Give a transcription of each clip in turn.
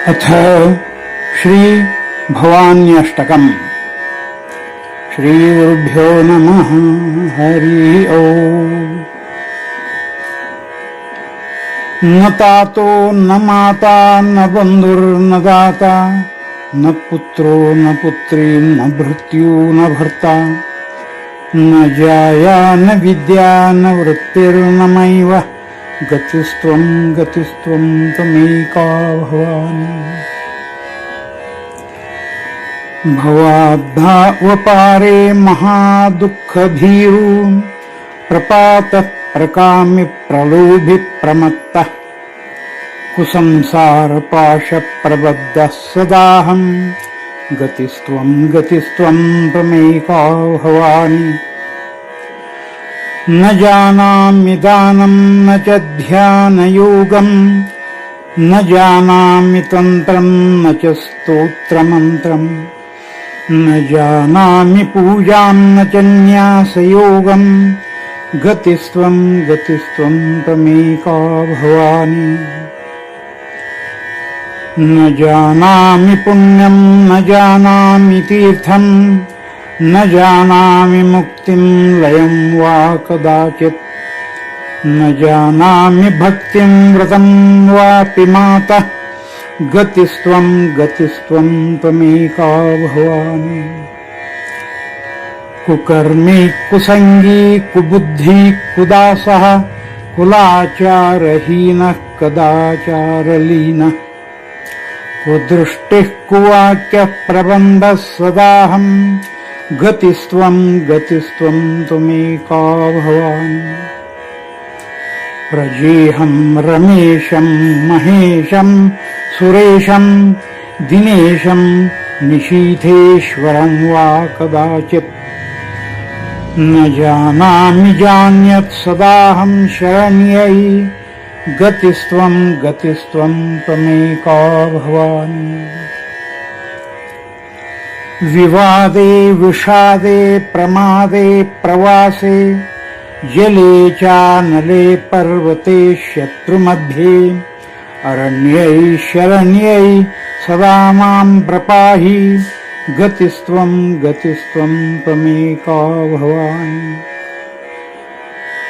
अथ श्री भवान्यष्टकम्। श्री गुरुभ्यो नमः। हरि ओम्। न तातो न माता न बन्धुर्न दाता न पुत्रो न पुत्री न भृत्यु न भर्ता न जाया न विद्या न वृत्तिर्न मैव गतिस्त्वं गतिस्त्वं त्वमेका भवानि। भवाद्धावपारे महादुःखभीरु प्रपातः प्रकामि प्रलोभि प्रमत्तः कुसंसारपाशप्रबद्धः सदाहं गतिस्त्वं गतिस्त्वं त्वमेका भवानि। न जानामि दानं न च ध्यानयोगं न जानामि तन्त्रं न च स्तोत्रमन्त्रं न जानामि पूजां न च न्यासयोगं गतिस्त्वं गतिस्त्वं त्वमेका भवानि। न जानामि पुण्यं न जानामि तीर्थं न जानामि मुक्तिं लयं वा कदाचित् न जानामि भक्तिं व्रतं वापि मातः गतिस्त्वं गतिस्त्वं त्वमेका भवानि। कुकर्मी कुसंगी कुबुद्धि कुदासः कुलाचारहीनः कदाचारलीनः कुदृष्टिः कुवाक्यः प्रबन्धः सदाहं गतिस्त्वं गतिस्त्वं त्वमेका भवानि। प्रजेहं रमेशं महेशं सुरेशं दिनेशं निशीथेश्वरं वा कदाचित् न जानामि जान्यत् सदाहं शरण्यै गतिस्त्वं गतिस्त्वं त्वमेका भवानि। विवादे विषादे प्रमादे प्रवासे जले चानले पर्वते शत्रुमध्ये अरण्यै शरण्यै सदा मां प्रपाहि गतिस्त्वं गतिस्त्वं त्वमेका भवानि।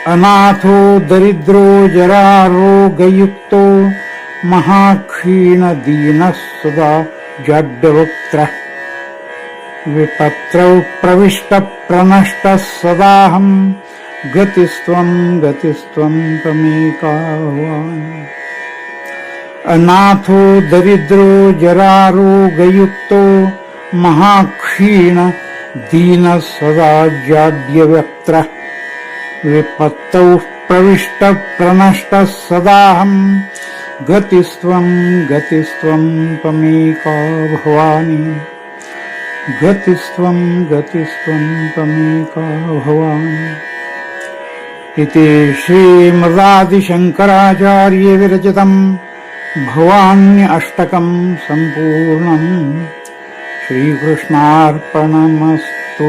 अनाथो दरिद्रो जरारोगयुक्तो महाक्षीणदीनः सदा जाड्यवक्त्रः विपत्रौ प्रविष्टः प्रनष्टः सदाहं गतिस्त्वं गतिस्त्वं त्वमेका भवानि। अनाथो दरिद्रो जरारोगयुक्तो महाक्षीण दीनः सदा जाड्यवक्त्रः विपत्तौ प्रविष्टः प्रनष्टः सदाहं गतिस्त्वं गतिस्त्वं त्वमेका भवानि। गतिस्त्वं गतिस्त्वं त्वमेका भवानि। इति श्रीमदादिशङ्कराचार्य विरचितं भवान्य अष्टकं सम्पूर्णम्। श्रीकृष्णार्पणमस्तु।